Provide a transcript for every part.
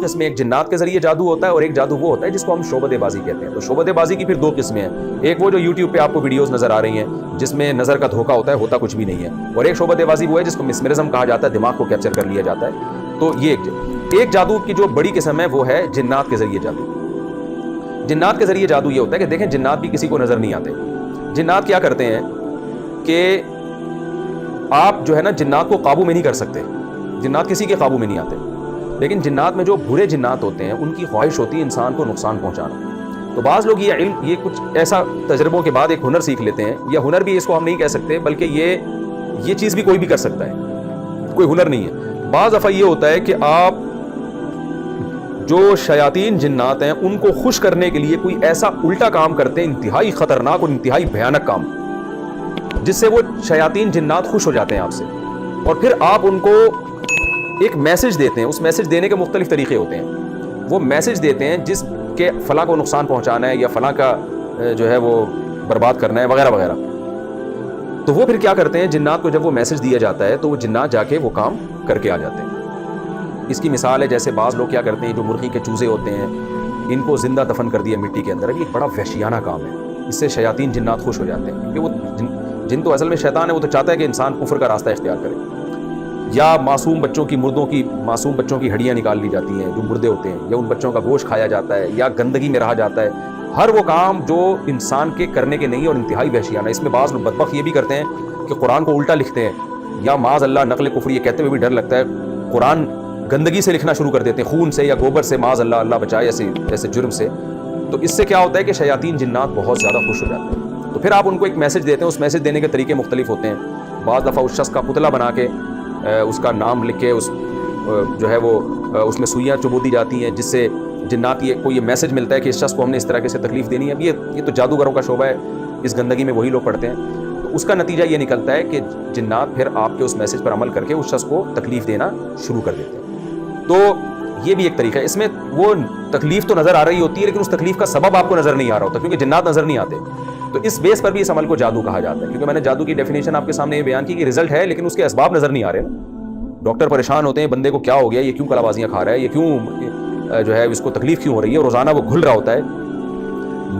اس میں ایک جنات کے ذریعے جادو ہوتا ہے اور ایک جادو وہ ہوتا ہے جس کو ہم شعبۃ بازی کہتے ہیں. تو شعبۃ بازی کی پھر دو قسمیں ہیں. ایک وہ جو یوٹیوب پہ آپ کو ویڈیوز نظر آ رہی ہیں جس میں نظر کا دھوکہ ہوتا ہے, ہوتا کچھ بھی نہیں ہے, اور ایک شعبۃ بازی وہ ہے جس کو مسمرزم کہا جاتا ہے, دماغ کو کیپچر کر لیا جاتا ہے. تو یہ ایک جادو کی جو بڑی قسم ہے وہ ہے جنات کے ذریعے جادو. جنات کے ذریعے جادو یہ ہوتا ہے کہ دیکھیں جنات بھی کسی کو نظر نہیں آتے. جنات کیا کرتے ہیں کہ آپ جو ہے نا جنات کو قابو میں نہیں کر سکتے, جنات کسی کے قابو میں نہیں آتے, لیکن جنات میں جو برے جنات ہوتے ہیں ان کی خواہش ہوتی ہے انسان کو نقصان پہنچانا. تو بعض لوگ یہ علم, یہ کچھ ایسا تجربوں کے بعد ایک ہنر سیکھ لیتے ہیں, یا ہنر بھی اس کو ہم نہیں کہہ سکتے بلکہ یہ چیز بھی کوئی بھی کر سکتا ہے, کوئی ہنر نہیں ہے. بعض دفعہ یہ ہوتا ہے کہ آپ جو شیاطین جنات ہیں ان کو خوش کرنے کے لیے کوئی ایسا الٹا کام کرتے ہیں, انتہائی خطرناک اور انتہائی بھیانک کام, جس سے وہ شیاطین جنات خوش ہو جاتے ہیں آپ سے, اور پھر آپ ان کو ایک میسج دیتے ہیں. اس میسج دینے کے مختلف طریقے ہوتے ہیں. وہ میسج دیتے ہیں جس کے فلاں کو نقصان پہنچانا ہے یا فلاں کا جو ہے وہ برباد کرنا ہے وغیرہ وغیرہ. تو وہ پھر کیا کرتے ہیں, جنات کو جب وہ میسج دیا جاتا ہے تو وہ جنات جا کے وہ کام کر کے آ جاتے ہیں. اس کی مثال ہے جیسے بعض لوگ کیا کرتے ہیں, جو مرغی کے چوزے ہوتے ہیں ان کو زندہ دفن کر دیا مٹی کے اندر. اب یہ بڑا وحشیانہ کام ہے, اس سے شیاطین جنات خوش ہو جاتے ہیں, کیونکہ وہ جن تو اصل میں شیطان ہے, وہ تو چاہتا ہے کہ انسان کفر کا راستہ اختیار کرے. یا معصوم بچوں کی ہڈیاں نکال لی جاتی ہیں جو مردے ہوتے ہیں, یا ان بچوں کا گوشت کھایا جاتا ہے, یا گندگی میں رہا جاتا ہے. ہر وہ کام جو انسان کے کرنے کے نہیں اور انتہائی وحشیانہ. اس میں بعض لوگ بدبخت یہ بھی کرتے ہیں کہ قرآن کو الٹا لکھتے ہیں, یا معاذ اللہ نقل کفر, یہ کہتے ہوئے بھی ڈر لگتا ہے, قرآن گندگی سے لکھنا شروع کر دیتے ہیں, خون سے یا گوبر سے, معاذ اللہ, اللہ بچائے ایسے جرم سے. تو اس سے کیا ہوتا ہے کہ شیاطین جنات بہت زیادہ خوش ہو جاتے ہیں. تو پھر آپ ان کو ایک میسج دیتے ہیں. اس میسج دینے کے طریقے مختلف ہوتے ہیں. بعض دفعہ اس شخص کا پتلا بنا کے اس کا نام لکھ کے اس جو ہے وہ اس میں سوئیاں چبو دی جاتی ہیں, جس سے جنات کو یہ میسج ملتا ہے کہ اس شخص کو ہم نے اس طرح سے تکلیف دینی ہے. اب یہ تو جادوگروں کا شعبہ ہے, اس گندگی میں وہی لوگ پڑھتے ہیں. تو اس کا نتیجہ یہ نکلتا ہے کہ جنات پھر آپ کے اس میسج پر عمل کر کے اس شخص کو تکلیف دینا شروع کر دیتے ہیں. تو یہ بھی ایک طریقہ ہے. اس میں وہ تکلیف تو نظر آ رہی ہوتی ہے لیکن اس تکلیف کا سبب آپ کو نظر نہیں آ رہا ہوتا, کیونکہ جنات نظر نہیں آتے. تو اس بیس پر بھی اس عمل کو جادو کہا جاتا ہے, کیونکہ میں نے جادو کی ڈیفینیشن آپ کے سامنے یہ بیان کی کہ رزلٹ ہے لیکن اس کے اسباب نظر نہیں آ رہے. ڈاکٹر پریشان ہوتے ہیں, بندے کو کیا ہو گیا, یہ کیوں کلا بازیاں کھا رہا ہے, یہ کیوں جو ہے اس کو تکلیف کیوں ہو رہی ہے, روزانہ وہ گھل رہا ہوتا ہے.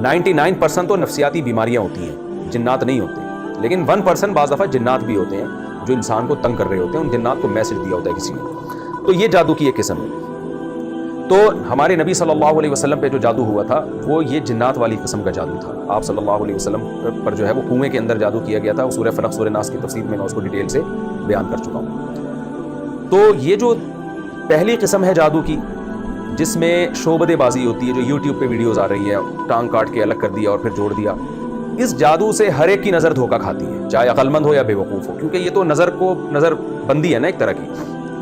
99% تو نفسیاتی بیماریاں ہوتی ہیں, جنات نہیں ہوتے. لیکن 1% بعض دفعہ جنات بھی ہوتے ہیں جو انسان کو تنگ کر رہے ہوتے ہیں, ان جنات کو میسج دیا ہوتا ہے کسی نے. تو یہ جادو کی ایک قسم ہے. تو ہمارے نبی صلی اللہ علیہ وسلم پہ جو جادو ہوا تھا وہ یہ جنات والی قسم کا جادو تھا. آپ صلی اللہ علیہ وسلم پر جو ہے وہ کنویں کے اندر جادو کیا گیا تھا. سورہ فلق سورہ ناس کی تفسیر میں اس کو ڈیٹیل سے بیان کر چکا ہوں. تو یہ جو پہلی قسم ہے جادو کی, جس میں شعبدے بازی ہوتی ہے, جو یوٹیوب پہ ویڈیوز آ رہی ہے, ٹانگ کاٹ کے الگ کر دیا اور پھر جوڑ دیا, اس جادو سے ہر ایک کی نظر دھوکہ کھاتی ہے, چاہے عقل مند ہو یا بے وقوف ہو, کیونکہ یہ تو نظر بندی ہے نا ایک طرح کی.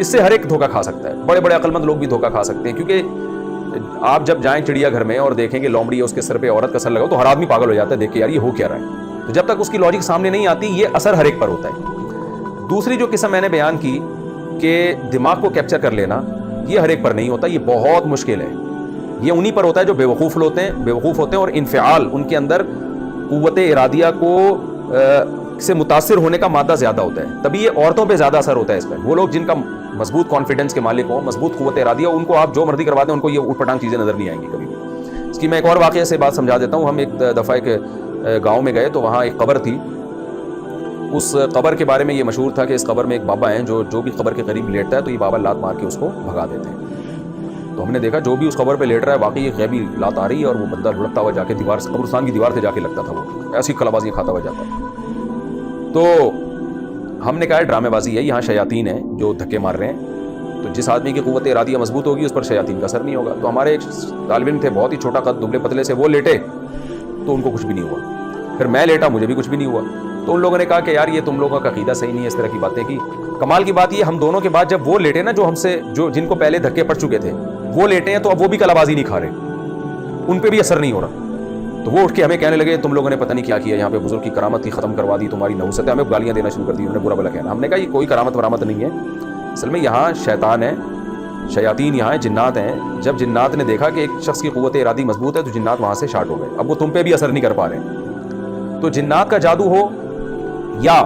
اس سے ہر ایک دھوکہ کھا سکتا ہے. بڑے بڑے عقل مند لوگ بھی دھوکہ کھا سکتے ہیں, کیونکہ آپ جب جائیں چڑیا گھر میں اور دیکھیں کہ لومڑی ہے, اس کے سر پہ عورت کا سر لگا تو ہر آدمی پاگل ہو جاتا ہے دیکھ کے, یار یہ ہو کیا رہا ہے. تو جب تک اس کی لاجک سامنے نہیں آتی, یہ اثر ہر ایک پر ہوتا ہے. دوسری جو قسم میں نے بیان کی کہ دماغ کو کیپچر کر لینا, یہ ہر ایک پر نہیں ہوتا, یہ بہت مشکل ہے. یہ انہی پر ہوتا ہے جو بے وقوف ہوتے ہیں اور انفعال, ان کے اندر قوت ارادیہ کو سے متاثر ہونے کا مادہ زیادہ ہوتا ہے. تبھی یہ عورتوں پہ زیادہ اثر ہوتا ہے اس پر. وہ لوگ جن کا مضبوط کانفیڈنس کے مالک ہوں, مضبوط قوت ارادیہ, ان کو آپ جو مرضی کروا دیں ان کو یہ اوٹ پٹانگ چیزیں نظر نہیں آئیں گی کبھی بھی. اس کی میں ایک اور واقعے سے بات سمجھا دیتا ہوں. ہم ایک دفعہ ایک گاؤں میں گئے تو وہاں ایک قبر تھی. اس قبر کے بارے میں یہ مشہور تھا کہ اس قبر میں ایک بابا ہیں جو بھی قبر کے قریب لیٹتا ہے تو یہ بابا لات مار کے اس کو بھگا دیتے ہیں. تو ہم نے دیکھا جو بھی اس قبر پہ لیٹ رہا ہے واقعی یہ غیبی لات آ رہی ہے, اور وہ بندہ لڑکتا ہوا جا کے دیوار سے, قبرستان کی دیوار سے جا کے لگتا تھا, وہ ایسی کلابازیاں کھاتا ہوا جاتا ہے. تو ہم نے کہا ڈرامے بازی ہے, یہاں شیاطین ہیں جو دھکے مار رہے ہیں, تو جس آدمی کی قوت ارادیہ مضبوط ہوگی اس پر شیاطین کا اثر نہیں ہوگا. تو ہمارے ایک طالب علم تھے, بہت ہی چھوٹا قد, دبلے پتلے سے, وہ لیٹے تو ان کو کچھ بھی نہیں ہوا. پھر میں لیٹا, مجھے بھی کچھ بھی نہیں ہوا. تو ان لوگوں نے کہا کہ یار یہ تم لوگوں کا عقیدہ صحیح نہیں ہے, اس طرح کی باتیں کی. کمال کی بات یہ, ہم دونوں کے بعد جب وہ لیٹے نا, جو ہم سے جن کو پہلے دھکے پڑ چکے تھے, وہ لیٹے ہیں, تو اب وہ بھی کلابازی نہیں کھا رہے, ان پہ بھی اثر نہیں ہو رہا. تو وہ اٹھ کے ہمیں کہنے لگے تم لوگوں نے پتہ نہیں کیا کیا, یہاں پہ بزرگ کی کرامت کی ختم کروا دی, تمہاری نحوست ہے. ہمیں گالیاں دینا شروع کر دی, انہوں نے برا بلا کہنا. ہم نے کہا یہ کوئی کرامت ورامت نہیں ہے, اصل میں یہاں شیطان ہے, شیاطین یہاں ہیں, جنات ہیں. جب جنات نے دیکھا کہ ایک شخص کی قوت ارادی مضبوط ہے تو جنات وہاں سے شارٹ ہو گئے. اب وہ تم پہ بھی اثر نہیں کر پا رہے. تو جنات کا جادو ہو یا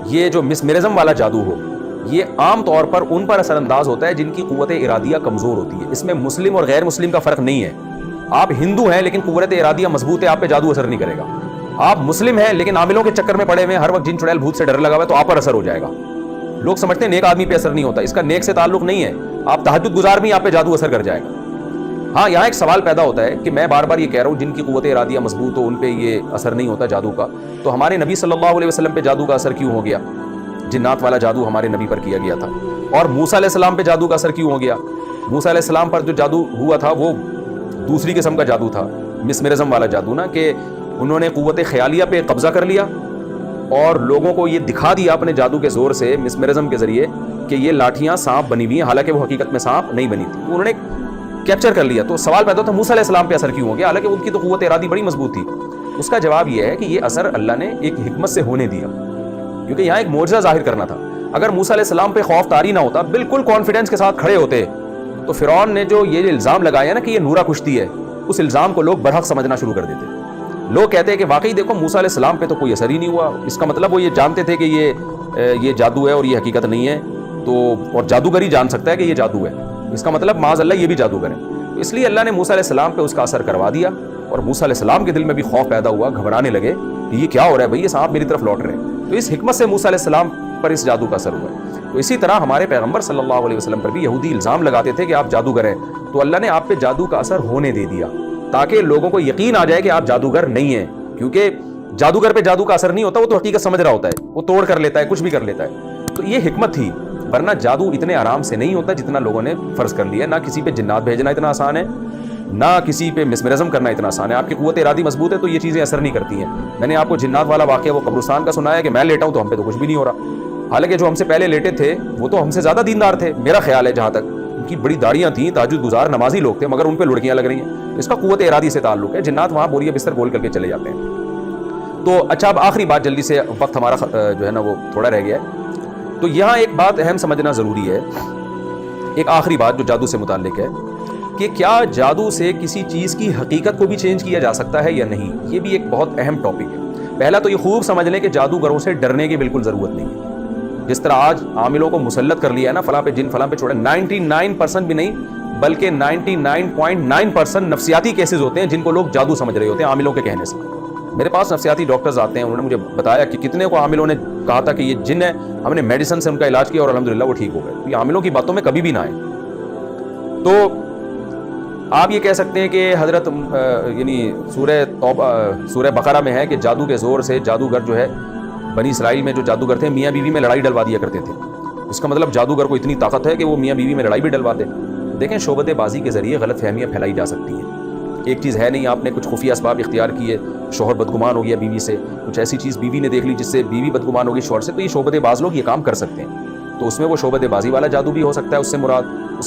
یہ جو مسمرزم والا جادو ہو, یہ عام طور پر ان پر اثر انداز ہوتا ہے جن کی قوت ارادیہ کمزور ہوتی ہے. اس میں مسلم اور غیر مسلم کا فرق نہیں ہے. آپ ہندو ہیں لیکن قوت ارادیہ مضبوط ہے, آپ پہ جادو اثر نہیں کرے گا. آپ مسلم ہیں لیکن عاملوں کے چکر میں پڑے ہوئے ہیں, ہر وقت جن چڑیل بھوت سے ڈر لگا ہوا ہے, تو آپ پر اثر ہو جائے گا. لوگ سمجھتے ہیں نیک آدمی پہ اثر نہیں ہوتا, اس کا نیک سے تعلق نہیں ہے. آپ تہجد گزار بھی آپ پہ جادو اثر کر جائے گا. ہاں یہاں ایک سوال پیدا ہوتا ہے کہ میں بار بار یہ کہہ رہا ہوں جن کی قوت ارادیہ مضبوط ہو ان پہ یہ اثر نہیں ہوتا جادو کا, تو ہمارے نبی صلی اللہ علیہ وسلم پہ جادو کا اثر کیوں ہو گیا؟ جنات والا جادو ہمارے نبی پر کیا گیا تھا. اور موسیٰ علیہ السلام پہ جادو کا اثر کیوں ہو گیا؟ موسیٰ علیہ السلام پر جو جادو ہوا تھا وہ دوسری قسم کا جادو تھا, مسمرزم والا جادو نا, کہ انہوں نے قوت خیالیہ پہ قبضہ کر لیا اور لوگوں کو یہ دکھا دیا اپنے جادو کے زور سے مسمرزم کے ذریعے کہ یہ لاٹھیاں سانپ بنی ہوئی ہیں, حالانکہ وہ حقیقت میں سانپ نہیں بنی تھی. انہوں نے کیپچر کر لیا. تو سوال پیدا ہوتا ہے موسیٰ علیہ السلام پہ اثر کیوں ہو گیا, حالانکہ ان کی تو قوت ارادی بڑی مضبوط تھی. اس کا جواب یہ ہے کہ یہ اثر اللہ نے ایک حکمت سے ہونے دیا, کیونکہ یہاں ایک معجزہ ظاہر کرنا تھا. اگر موسیٰ علیہ السلام پہ خوف طاری نہ ہوتا, بالکل کانفیڈنس کے ساتھ کھڑے ہوتے, تو فرعون نے جو یہ الزام لگایا نا کہ یہ نورا کشتی ہے, اس الزام کو لوگ برحق سمجھنا شروع کر دیتے. لوگ کہتے ہیں کہ واقعی دیکھو موسیٰ علیہ السلام پہ تو کوئی اثر ہی نہیں ہوا, اس کا مطلب وہ یہ جانتے تھے کہ یہ جادو ہے اور یہ حقیقت نہیں ہے, تو اور جادوگر ہی جان سکتا ہے کہ یہ جادو ہے, اس کا مطلب معاذ اللہ یہ بھی جادوگر ہے. تو اس لیے اللہ نے موسیٰ علیہ السلام پہ اس کا اثر کروا دیا, اور موسیٰ علیہ السلام کے دل میں بھی خوف پیدا ہوا, گھبرانے لگے کہ یہ کیا ہو رہا ہے بھائی, یہ سانپ میری طرف لوٹ رہے ہیں. تو اس حکمت سے موسیٰ علیہ السلام پر اس جادو کا اثر ہوا ہے. تو اسی طرح ہمارے پیغمبر صلی اللہ علیہ وسلم پر بھی یہودی الزام لگاتے تھے کہ آپ جادوگر ہیں, تو اللہ نے آپ پہ جادو کا اثر ہونے دے دیا تاکہ لوگوں کو یقین آ جائے کہ آپ جادوگر نہیں ہیں. کیونکہ جادوگر پہ جادو کا اثر نہیں ہوتا, وہ تو حقیقت سمجھ رہا ہوتا ہے, وہ توڑ کر لیتا ہے, کچھ بھی کر لیتا ہے. تو یہ حکمت تھی, ورنہ جادو اتنے آرام سے نہیں ہوتا جتنا لوگوں نے فرض کر لیا. نہ کسی پہ جنات بھیجنا اتنا آسان ہے, نہ کسی پہ مسمرزم کرنا اتنا آسان ہے. آپ کی قوت ارادی مضبوط ہے تو یہ چیزیں اثر نہیں کرتی ہیں. میں نے آپ کو جنات والا واقعہ وہ قبرستان کا سنایا کہ میں لیٹا ہوں تو ہم پہ تو کچھ بھی نہیں ہو رہا, حالانکہ جو ہم سے پہلے لیٹے تھے وہ تو ہم سے زیادہ دیندار تھے. میرا خیال ہے جہاں تک, ان کی بڑی داڑیاں تھیں, تہجد گزار نمازی لوگ تھے, مگر ان پہ لڑکیاں لگ رہی ہیں. اس کا قوت ارادی سے تعلق ہے. جنات وہاں بوریہ بستر گول کر کے چلے جاتے ہیں. تو اچھا, اب آخری بات جلدی سے, وقت ہمارا جو ہے نا وہ تھوڑا رہ گیا ہے. تو یہاں ایک بات اہم سمجھنا ضروری ہے, ایک آخری بات جو جادو سے متعلق ہے, کہ کیا جادو سے کسی چیز کی حقیقت کو بھی چینج کیا جا سکتا ہے یا نہیں. یہ بھی ایک بہت اہم ٹاپک ہے. پہلا تو یہ خوب سمجھ لیں کہ جادوگروں سے ڈرنے کی بالکل ضرورت نہیں ہے. جس طرح آج عاملوں کو مسلط کر لیا ہے نا, فلاں پہ جن, فلاں پہ چھوڑے, 99% بھی نہیں بلکہ 99.9% نفسیاتی کیسز ہوتے ہیں جن کو لوگ جادو سمجھ رہے ہوتے ہیں عاملوں کے کہنے سے. میرے پاس نفسیاتی ڈاکٹرز آتے ہیں, انہوں نے مجھے بتایا کہ کتنے کو عاملوں نے کہا تھا کہ یہ جن ہے, ہم نے میڈیسن سے ان کا علاج کیا اور الحمدللہ وہ ٹھیک ہو گئے. یہ عاملوں کی باتوں میں کبھی بھی نہ آئے. تو آپ یہ کہہ سکتے ہیں کہ حضرت یعنی سورہ بقرہ میں ہے کہ جادو کے زور سے جادوگر جو ہے, بنی اسرائیل میں جو جادوگر تھے میاں بیوی میں لڑائی ڈلوا دیا کرتے تھے. اس کا مطلب جادوگر کو اتنی طاقت ہے کہ وہ میاں بیوی میں لڑائی بھی ڈلوا دے. دیکھیں, شعبت بازی کے ذریعے غلط فہمیاں پھیلائی جا سکتی ہیں. ایک چیز ہے نہیں, آپ نے کچھ خفیہ اسباب اختیار کیے, شوہر بدگمان ہو گیا بیوی سے, کچھ ایسی چیز بیوی نے دیکھ لی جس سے بیوی بدگمان ہو گئی شوہر سے, تو یہ شعبت باز لوگ یہ کام کر سکتے ہیں. تو اس میں وہ شعبت بازی والا جادو بھی ہو سکتا ہے, اس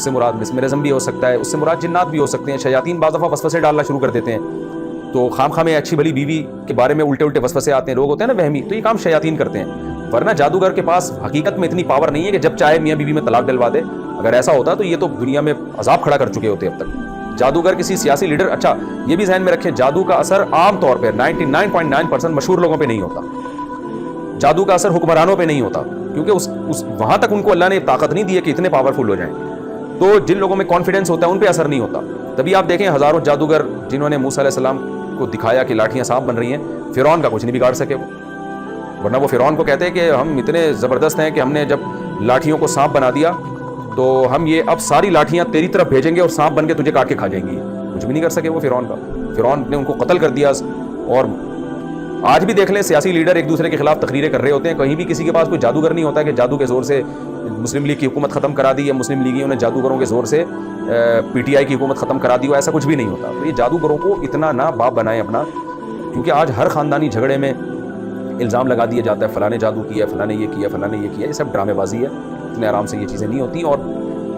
سے مراد مسمرزم بھی ہو سکتا ہے, اس سے مراد جنات بھی ہو سکتے ہیں. شیاطین بعض دفعہ وسوسے ڈالنا شروع کر دیتے ہیں, تو خام میں اچھی بھلی بیوی کے بارے میں الٹے وسوسے آتے ہیں. لوگ ہوتے ہیں نا وہمی, تو یہ کام شیاطین کرتے ہیں. ورنہ جادوگر کے پاس حقیقت میں اتنی پاور نہیں ہے کہ جب چاہے میاں بیوی میں طلاق ڈلوا دے. اگر ایسا ہوتا تو یہ تو دنیا میں عذاب کھڑا کر چکے ہوتے اب تک. جادوگر کسی سیاسی لیڈر, اچھا یہ بھی ذہن میں رکھیں, جادو کا اثر عام طور پہ 99.9% مشہور لوگوں پہ نہیں ہوتا. جادو کا اثر حکمرانوں پہ نہیں ہوتا, کیونکہ اس وہاں تک ان کو اللہ نے طاقت نہیں دی ہے کہ اتنے پاورفل ہو جائیں. تو جن لوگوں میں کانفیڈنس ہوتا ہے ان پہ اثر نہیں ہوتا. تبھی آپ دیکھیں ہزاروں جادوگر جنہوں نے موسیٰ علیہ السلام کو دکھایا کہ لاٹھیاں سانپ بن رہی ہیں, فرعون کا کچھ نہیں بگاڑ سکے وہ. ورنہ وہ فرعون کو کہتے ہیں کہ ہم اتنے زبردست ہیں کہ ہم نے جب لاٹھیوں کو سانپ بنا دیا تو ہم یہ اب ساری لاٹھیاں تیری طرف بھیجیں گے اور سانپ بن کے تجھے کاٹ کے کھا جائیں گی. کچھ بھی نہیں کر سکے وہ فرعون کا. فرعون نے ان کو قتل کر دیا. اور آج بھی دیکھ لیں, سیاسی لیڈر ایک دوسرے کے خلاف تقریریں کر رہے ہوتے ہیں, کہیں بھی کسی کے پاس کوئی جادوگر نہیں ہوتا کہ جادو کے زور سے مسلم لیگ کی حکومت ختم کرا دی, یا مسلم لیگیوں نے جادوگروں کے زور سے PTI کی حکومت ختم کرا دی ہو. ایسا کچھ بھی نہیں ہوتا. تو یہ جادوگروں کو اتنا نہ باپ بنائیں اپنا, کیونکہ آج ہر خاندانی جھگڑے میں الزام لگا دیا جاتا ہے فلاں نے جادو کیا, فلاں نے یہ کیا, فلاں نے یہ کیا. یہ سب ڈرامے بازی ہے. اتنے آرام سے یہ چیزیں نہیں ہوتی, اور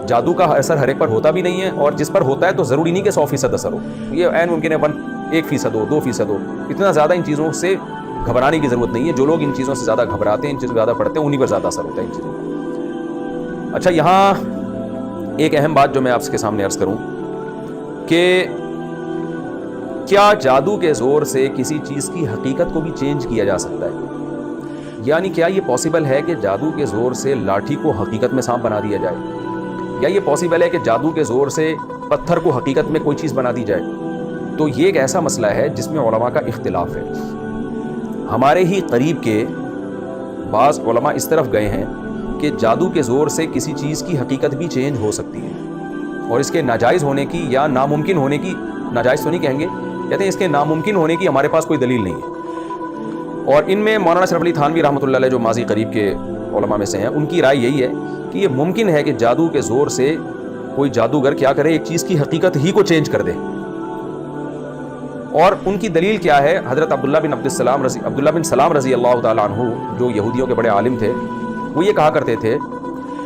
جادو کا اثر ہر ایک پر ہوتا بھی نہیں ہے, اور جس پر ہوتا ہے تو ضروری نہیں کہ 100% اثر ہو. یہ عین ممکن ہے 1% ہو, 2% ہو. اتنا زیادہ ان چیزوں سے گھبرانے کی ضرورت نہیں ہے. جو لوگ ان چیزوں سے زیادہ گھبراتے ہیں, ان چیزوں سے زیادہ پڑھتے ہیں, انہی پر زیادہ اثر ہوتا ہے ان چیزوں کا. اچھا, یہاں ایک اہم بات جو میں آپ کے سامنے عرض کروں کہ کیا جادو کے زور سے کسی چیز کی حقیقت کو بھی چینج کیا جا سکتا ہے. یعنی کیا یہ پاسبل ہے کہ جادو کے زور سے لاٹھی کو حقیقت میں سانپ بنا دیا جائے؟ یا یہ پاسبل ہے کہ جادو کے زور سے پتھر کو حقیقت میں کوئی چیز بنا دی جائے؟ تو یہ ایک ایسا مسئلہ ہے جس میں علماء کا اختلاف ہے۔ ہمارے ہی قریب کے بعض علماء اس طرف گئے ہیں کہ جادو کے زور سے کسی چیز کی حقیقت بھی چینج ہو سکتی ہے، اور اس کے ناجائز ہونے کی یا ناممکن ہونے کی، ناجائز تو نہیں کہیں گے، کہتے ہیں اس کے ناممکن ہونے کی ہمارے پاس کوئی دلیل نہیں ہے۔ اور ان میں مولانا اشرف علی تھانوی رحمۃ اللہ علیہ جو ماضی قریب کے علماء میں سے ہیں، ان کی رائے یہی ہے کہ یہ ممکن ہے کہ جادو کے زور سے کوئی جادوگر کیا کرے، ایک چیز کی حقیقت ہی کو چینج کر دے۔ اور ان کی دلیل کیا ہے؟ حضرت عبداللہ بن سلام رضی اللہ تعالیٰ عنہ جو یہودیوں کے بڑے عالم تھے، وہ یہ کہا کرتے تھے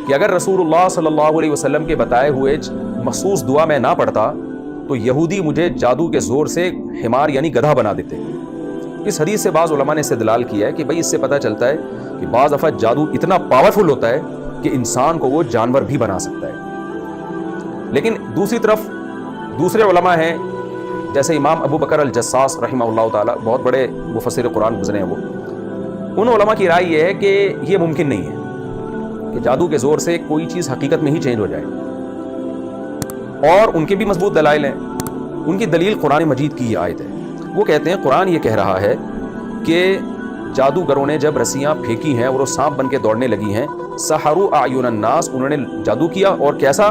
کہ اگر رسول اللہ صلی اللہ علیہ وسلم کے بتائے ہوئے مخصوص دعا میں نہ پڑھتا تو یہودی مجھے جادو کے زور سے حمار یعنی گدھا بنا دیتے۔ اس حدیث سے بعض علماء نے استدلال کیا ہے کہ بھئی اس سے پتہ چلتا ہے کہ بعض دفعہ جادو اتنا پاورفل ہوتا ہے کہ انسان کو وہ جانور بھی بنا سکتا ہے۔ لیکن دوسری طرف دوسرے علماء ہیں جیسے امام ابو بکر الجساس رحمہ اللہ تعالیٰ، بہت بڑے مفسر قرآن گزرے ہیں وہ، ان علماء کی رائے یہ ہے کہ یہ ممکن نہیں ہے کہ جادو کے زور سے کوئی چیز حقیقت میں ہی چینج ہو جائے، اور ان کے بھی مضبوط دلائل ہیں۔ ان کی دلیل قرآن مجید کی یہ آیت ہے۔ وہ کہتے ہیں قرآن یہ کہہ رہا ہے کہ جادوگروں نے جب رسیاں پھینکی ہیں اور وہ سانپ بن کے دوڑنے لگی ہیں، سحروا اعین الناس، انہوں نے جادو کیا، اور کیسا؟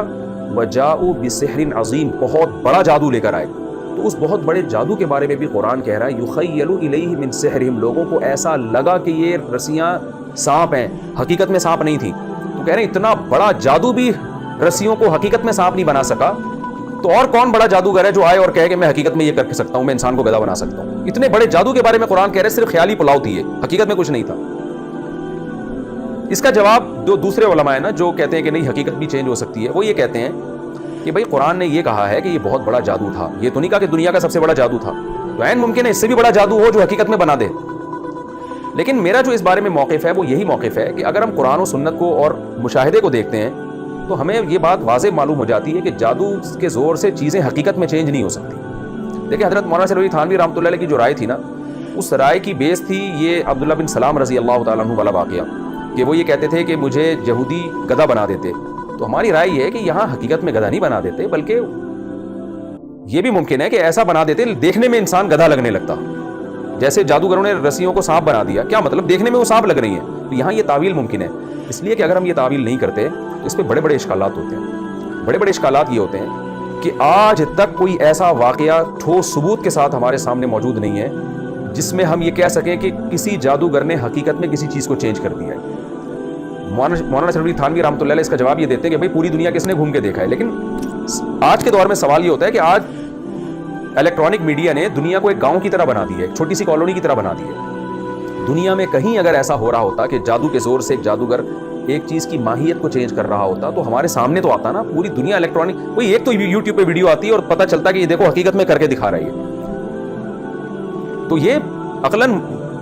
وجاؤ بسحر عظیم، بہت بڑا جادو لے کر آئے۔ تو اس بہت بڑے جادو کے بارے میں بھی قرآن کہہ رہا ہے یخیل الیہ من سحرہم، لوگوں کو ایسا لگا کہ یہ رسیاں سانپ ہیں، حقیقت میں سانپ نہیں تھی۔ تو کہہ رہے ہیں اتنا بڑا جادو بھی رسیوں کو حقیقت میں سانپ نہیں بنا سکا، تو اور کون بڑا جادوگر ہے جو آئے اور کہے کہ میں حقیقت میں یہ کر سکتا ہوں، میں انسان کو گدھا بنا سکتا ہوں؟ اتنے بڑے جادو کے بارے میں قرآن کہہ رہے صرف خیالی پلاؤ تھی، حقیقت میں کچھ نہیں تھا۔ اس کا جواب جو دوسرے علماء ہیں نا، جو کہتے ہیں کہ نہیں حقیقت بھی چینج ہو سکتی ہے، وہ یہ کہتے ہیں کہ بھئی قرآن نے یہ کہا ہے کہ یہ بہت بڑا جادو تھا، یہ تو نہیں کہا کہ دنیا کا سب سے بڑا جادو تھا، تو عین ممکن ہے اس سے بھی بڑا جادو ہو جو حقیقت میں بنا دے۔ لیکن میرا جو اس بارے میں موقف ہے وہ یہی موقف ہے کہ اگر ہم قرآن و سنت کو اور مشاہدے کو دیکھتے ہیں تو ہمیں یہ بات واضح معلوم ہو جاتی ہے کہ جادو کے زور سے چیزیں حقیقت میں چینج نہیں ہو سکتی۔ دیکھیں حضرت مولانا اشرف علی تھانوی رحمۃ اللہ علیہ کی جو رائے تھی نا، اس رائے کی بیس تھی یہ عبداللہ بن سلام رضی اللہ تعالیٰ عنہ والا واقعہ، کہ وہ یہ کہتے تھے کہ مجھے یہودی گدھا بنا دیتے۔ تو ہماری رائے یہ ہے کہ یہاں حقیقت میں گدھا نہیں بنا دیتے، بلکہ یہ بھی ممکن ہے کہ ایسا بنا دیتے دیکھنے میں انسان گدھا لگنے لگتا، جیسے جادوگروں نے رسیوں کو سانپ بنا دیا، کیا مطلب دیکھنے میں وہ سانپ لگ رہی ہیں۔ تو یہاں یہ تعویل ممکن ہے، اس لیے کہ اگر ہم یہ تعویل نہیں کرتے تو اس پہ بڑے بڑے اشکالات ہوتے ہیں۔ بڑے بڑے اشکالات یہ ہوتے ہیں کہ آج تک کوئی ایسا واقعہ ٹھوس ثبوت کے ساتھ ہمارے سامنے موجود نہیں ہے جس میں ہم یہ کہہ سکیں کہ کسی جادوگر نے حقیقت میں کسی چیز کو چینج کر دیا ہے۔ مولانا اشرف علی تھانوی رحمۃ اللہ علیہ اس کا جواب یہ دیتے ہیں کہ بھئی پوری دنیا کس نے گھوم کے دیکھا ہے، لیکن آج کے دور میں سوال یہ ہوتا ہے کہ آج الیکٹرانک میڈیا نے دنیا کو ایک گاؤں کی طرح بنا دی ہے، ایک چھوٹی سی کالونی کی طرح بنا دی ہے۔ دنیا میں کہیں اگر ایسا ہو رہا ہوتا کہ جادو کے زور سے ایک جادوگر ایک چیز کی ماہیت کو چینج کر رہا ہوتا تو ہمارے سامنے تو آتا نا، پوری دنیا الیکٹرانک، کوئی ایک تو یوٹیوب پہ ویڈیو آتی ہے اور پتہ چلتا کہ یہ دیکھو حقیقت میں کر کے دکھا رہی ہے، تو یہ عقلاً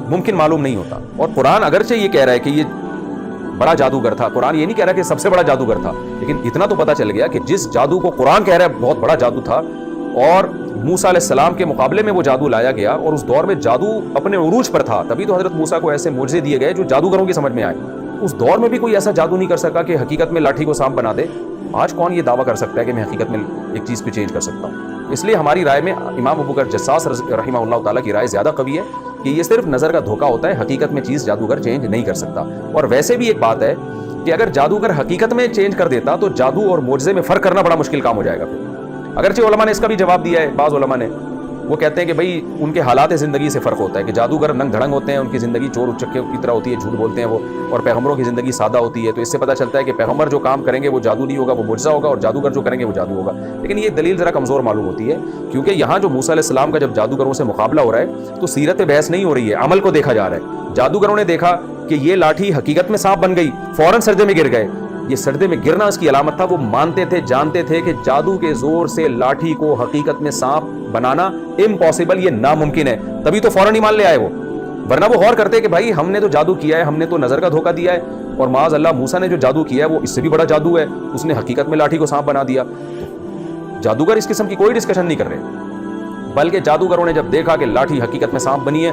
ممکن معلوم نہیں ہوتا۔ اور قرآن اگرچہ یہ کہہ رہا ہے کہ یہ بڑا جادوگر تھا، قرآن یہ نہیں کہہ رہا کہ سب سے بڑا جادوگر تھا، لیکن اتنا تو پتہ چل گیا کہ جس جادو کو قرآن کہہ رہا ہے بہت بڑا جادو تھا، اور موسیٰ علیہ السلام کے مقابلے میں وہ جادو لایا گیا، اور اس دور میں جادو اپنے عروج پر تھا، تبھی تو حضرت موسیٰ کو ایسے معجزے دیے گئے جو جادوگروں کی سمجھ میں آئے۔ اس دور میں بھی کوئی ایسا جادو نہیں کر سکا کہ حقیقت میں لاٹھی کو سانپ بنا دے۔ آج کون یہ دعویٰ کر سکتا ہے کہ میں حقیقت میں ایک چیز کو چینج کر سکتا ہوں؟ اس لیے ہماری رائے میں امام ابو بکر جساس رحمہ اللہ تعالیٰ کی رائے زیادہ قوی ہے کہ یہ صرف نظر کا دھوکہ ہوتا ہے، حقیقت میں چیز جادوگر چینج نہیں کر سکتا۔ اور ویسے بھی ایک بات ہے کہ اگر جادوگر حقیقت میں چینج کر دیتا تو جادو اور معجزے میں فرق کرنا بڑا مشکل کام ہو جائے گا پھر۔ اگرچہ علماء نے اس کا بھی جواب دیا ہے، بعض علماء نے وہ کہتے ہیں کہ بھئی ان کے حالات زندگی سے فرق ہوتا ہے، کہ جادوگر ننگ دھڑنگ ہوتے ہیں، ان کی زندگی چور اچکے کی طرح ہوتی ہے، جھوٹ بولتے ہیں وہ، اور پیغمبروں کی زندگی سادہ ہوتی ہے۔ تو اس سے پتہ چلتا ہے کہ پیغمبر جو کام کریں گے وہ جادو نہیں ہوگا، وہ معجزہ ہوگا، اور جادوگر جو کریں گے وہ جادو ہوگا۔ لیکن یہ دلیل ذرا کمزور معلوم ہوتی ہے، کیونکہ یہاں جو موسیٰ علیہ السلام کا جب جادوگروں سے مقابلہ ہو رہا ہے تو سیرت بحث نہیں ہو رہی ہے، عمل کو دیکھا جا رہا ہے۔ جادوگروں نے دیکھا کہ یہ لاٹھی حقیقت میں سانپ بن گئی، فوراً سجدے میں گر گئے۔ یہ سجدے میں گرنا اس کی علامت تھا، وہ مانتے تھے، جانتے تھے کہ جادو کے زور سے لاٹھی کو حقیقت میں سانپ بنانا امپاسبل، یہ ناممکن ہے، تبھی تو فوراً ایمان لے آئے وہ۔ ورنہ وہ غور کرتے کہ بھائی ہم نے تو جادو کیا ہے، ہم نے تو نظر کا دھوکہ دیا ہے، اور معاذ اللہ موسیٰ نے جو جادو کیا ہے وہ اس سے بھی بڑا جادو ہے، اس نے حقیقت میں لاٹھی کو سانپ بنا دیا۔ جادوگر اس قسم کی کوئی ڈسکشن نہیں کر رہے، بلکہ جادوگروں نے جب دیکھا کہ لاٹھی حقیقت میں سانپ بنی ہے